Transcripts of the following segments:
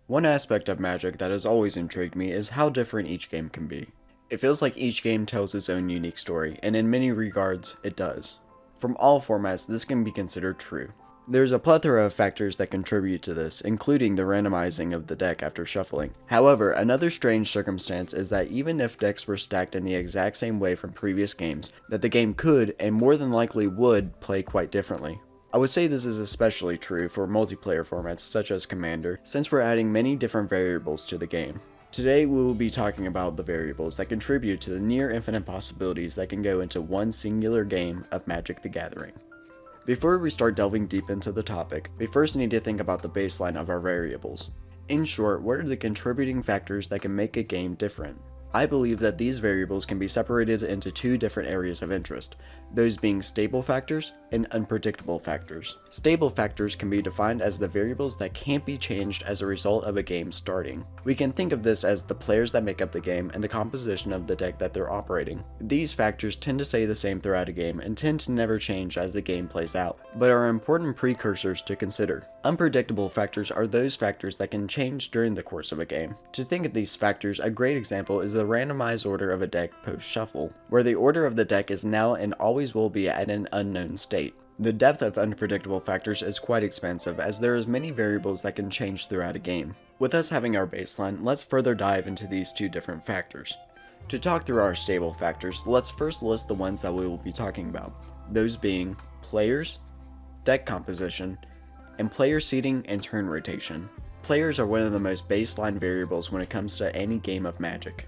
One aspect of Magic that has always intrigued me is how different each game can be. It feels like each game tells its own unique story, and in many regards, it does. From all formats, this can be considered true. There's a plethora of factors that contribute to this, including the randomizing of the deck after shuffling. However, another strange circumstance is that even if decks were stacked in the exact same way from previous games, that the game could, and more than likely would, play quite differently. I would say this is especially true for multiplayer formats such as Commander, since we're adding many different variables to the game. Today we will be talking about the variables that contribute to the near infinite possibilities that can go into one singular game of Magic the Gathering. Before we start delving deep into the topic, we first need to think about the baseline of our variables. In short, what are the contributing factors that can make a game different? I believe that these variables can be separated into two different areas of interest, those being stable factors and unpredictable factors. Stable factors can be defined as the variables that can't be changed as a result of a game starting. We can think of this as the players that make up the game and the composition of the deck that they're operating. These factors tend to stay the same throughout a game and tend to never change as the game plays out, but are important precursors to consider. Unpredictable factors are those factors that can change during the course of a game. To think of these factors, a great example is the randomized order of a deck post-shuffle, where the order of the deck is now and always will be at an unknown state. The depth of unpredictable factors is quite expansive, as there is many variables that can change throughout a game. With us having our baseline, let's further dive into these two different factors. To talk through our stable factors, let's first list the ones that we will be talking about, those being players, deck composition, and player seeding and turn rotation. Players are one of the most baseline variables when it comes to any game of Magic.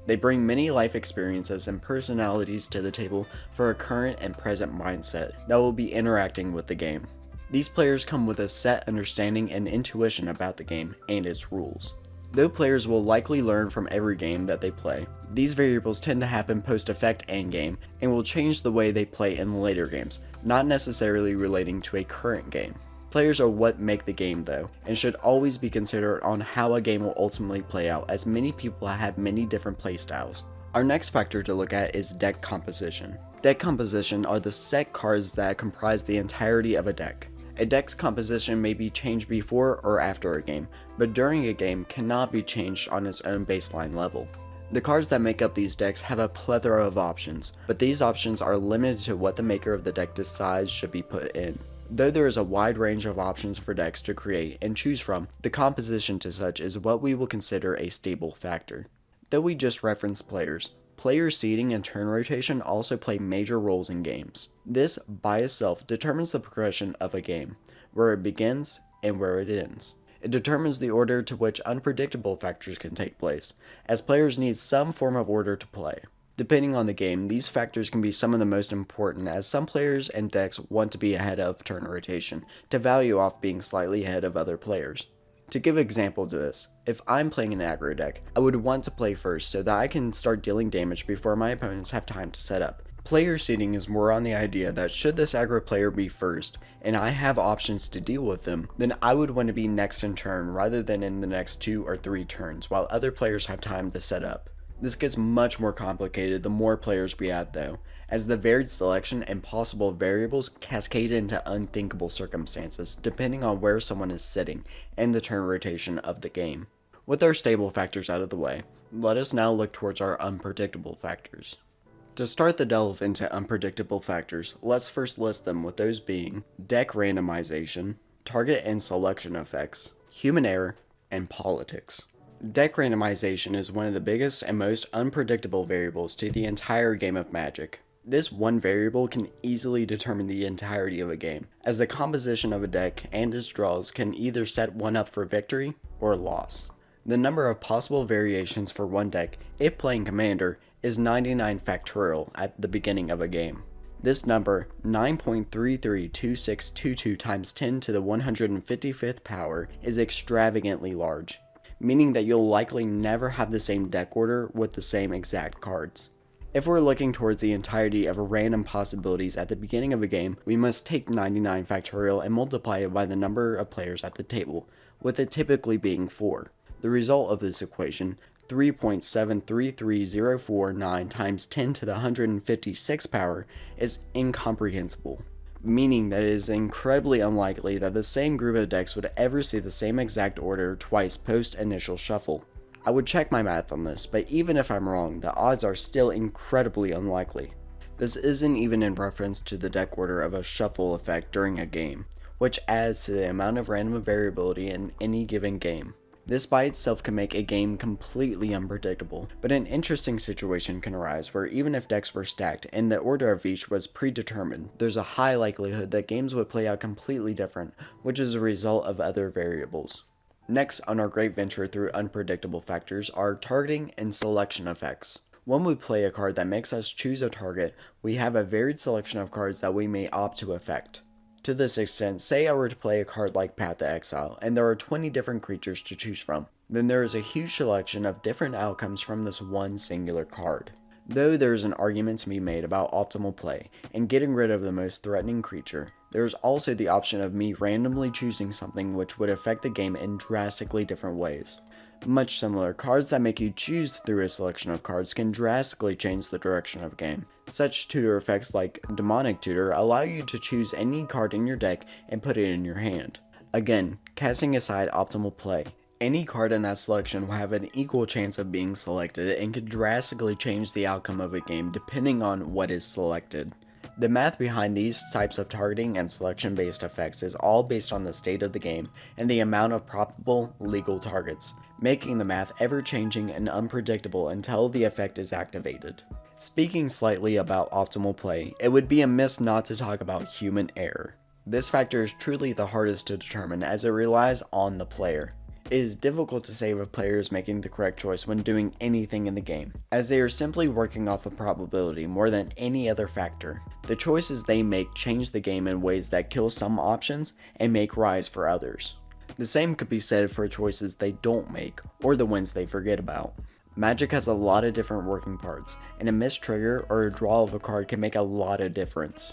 They bring many life experiences and personalities to the table for a current and present mindset that will be interacting with the game. These players come with a set understanding and intuition about the game and its rules. Though players will likely learn from every game that they play, these variables tend to happen post-effect endgame and will change the way they play in later games, not necessarily relating to a current game. Players are what make the game though, and should always be considered on how a game will ultimately play out, as many people have many different playstyles. Our next factor to look at is deck composition. Deck composition are the set cards that comprise the entirety of a deck. A deck's composition may be changed before or after a game, but during a game cannot be changed on its own baseline level. The cards that make up these decks have a plethora of options, but these options are limited to what the maker of the deck decides should be put in. Though there is a wide range of options for decks to create and choose from, the composition to such is what we will consider a stable factor. Though we just referenced players, player seeding and turn rotation also play major roles in games. This, by itself, determines the progression of a game, where it begins and where it ends. It determines the order to which unpredictable factors can take place, as players need some form of order to play. Depending on the game, these factors can be some of the most important, as some players and decks want to be ahead of turn rotation, to value off being slightly ahead of other players. To give an example to this, if I'm playing an aggro deck, I would want to play first so that I can start dealing damage before my opponents have time to set up. Player seeding is more on the idea that should this aggro player be first, and I have options to deal with them, then I would want to be next in turn rather than in the next 2 or 3 turns while other players have time to set up. This gets much more complicated the more players we add though, as the varied selection and possible variables cascade into unthinkable circumstances depending on where someone is sitting and the turn rotation of the game. With our stable factors out of the way, let us now look towards our unpredictable factors. To start the delve into unpredictable factors, let's first list them, with those being deck randomization, target and selection effects, human error, and politics. Deck randomization is one of the biggest and most unpredictable variables to the entire game of Magic. This one variable can easily determine the entirety of a game, as the composition of a deck and its draws can either set one up for victory or loss. The number of possible variations for one deck, if playing Commander, is 99 factorial at the beginning of a game. This number, 9.332622 times 10 to the 155th power, is extravagantly large, meaning that you'll likely never have the same deck order with the same exact cards. If we're looking towards the entirety of random possibilities at the beginning of a game, we must take 99 factorial and multiply it by the number of players at the table, with it typically being 4. The result of this equation, 3.733049 times 10 to the 156th power, is incomprehensible. meaning that it is incredibly unlikely that the same group of decks would ever see the same exact order twice post initial shuffle. I would check my math on this, but even if I'm wrong, the odds are still incredibly unlikely. This isn't even in reference to the deck order of a shuffle effect during a game, which adds to the amount of random variability in any given game. This by itself can make a game completely unpredictable, but an interesting situation can arise where even if decks were stacked and the order of each was predetermined, there's a high likelihood that games would play out completely different, which is a result of other variables. Next on our great venture through unpredictable factors are targeting and selection effects. When we play a card that makes us choose a target, we have a varied selection of cards that we may opt to affect. To this extent, say I were to play a card like Path to Exile, and there are 20 different creatures to choose from, then there is a huge selection of different outcomes from this one singular card. Though there is an argument to be made about optimal play, and getting rid of the most threatening creature, there is also the option of me randomly choosing something which would affect the game in drastically different ways. Much similar, cards that make you choose through a selection of cards can drastically change the direction of a game. Such tutor effects like Demonic Tutor allow you to choose any card in your deck and put it in your hand. Again, casting aside optimal play, any card in that selection will have an equal chance of being selected and can drastically change the outcome of a game depending on what is selected. The math behind these types of targeting and selection based effects is all based on the state of the game and the amount of probable legal targets, making the math ever changing and unpredictable until the effect is activated. Speaking slightly about optimal play, it would be amiss not to talk about human error. This factor is truly the hardest to determine as it relies on the player. It is difficult to say if a player is making the correct choice when doing anything in the game, as they are simply working off of probability more than any other factor. The choices they make change the game in ways that kill some options and make rise for others. The same could be said for choices they don't make, or the ones they forget about. Magic has a lot of different working parts, and a missed trigger or a draw of a card can make a lot of difference.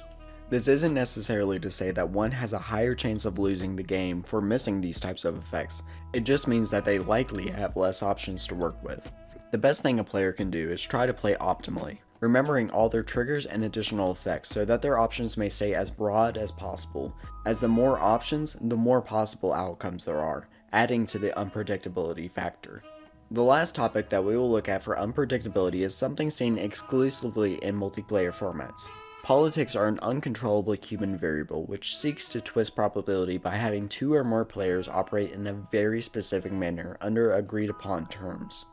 This isn't necessarily to say that one has a higher chance of losing the game for missing these types of effects, it just means that they likely have less options to work with. The best thing a player can do is try to play optimally, remembering all their triggers and additional effects so that their options may stay as broad as possible, as the more options, the more possible outcomes there are, adding to the unpredictability factor. The last topic that we will look at for unpredictability is something seen exclusively in multiplayer formats. Politics are an uncontrollable human variable which seeks to twist probability by having two or more players operate in a very specific manner under agreed upon terms.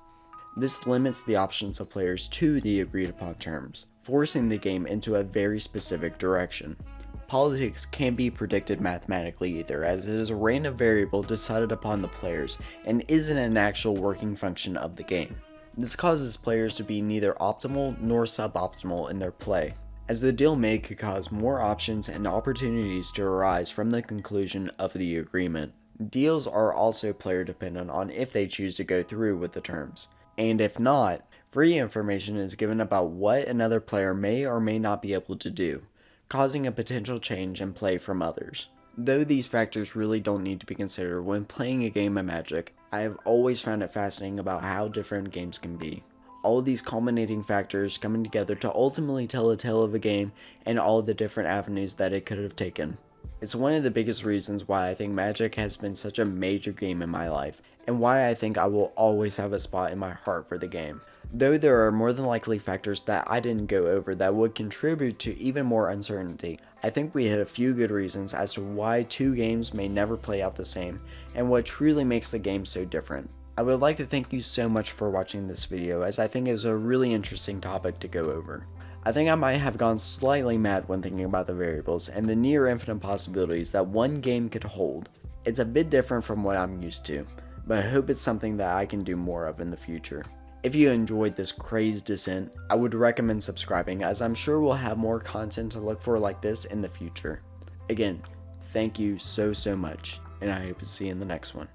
This limits the options of players to the agreed upon terms, forcing the game into a very specific direction. Politics can't be predicted mathematically either, as it is a random variable decided upon the players and isn't an actual working function of the game. This causes players to be neither optimal nor suboptimal in their play, as the deal made could cause more options and opportunities to arise from the conclusion of the agreement. Deals are also player dependent on if they choose to go through with the terms, and if not, free information is given about what another player may or may not be able to do, causing a potential change in play from others. Though these factors really don't need to be considered when playing a game of Magic, I have always found it fascinating about how different games can be. All of these culminating factors coming together to ultimately tell a tale of a game and all of the different avenues that it could have taken. It's one of the biggest reasons why I think Magic has been such a major game in my life, and why I think I will always have a spot in my heart for the game. Though there are more than likely factors that I didn't go over that would contribute to even more uncertainty, I think we hit a few good reasons as to why two games may never play out the same, and what truly makes the game so different. I would like to thank you so much for watching this video, as I think it is a really interesting topic to go over. I think I might have gone slightly mad when thinking about the variables and the near infinite possibilities that one game could hold. It's a bit different from what I'm used to, but I hope it's something that I can do more of in the future. If you enjoyed this crazed descent, I would recommend subscribing, as I'm sure we'll have more content to look for like this in the future. Again, thank you so much, and I hope to see you in the next one.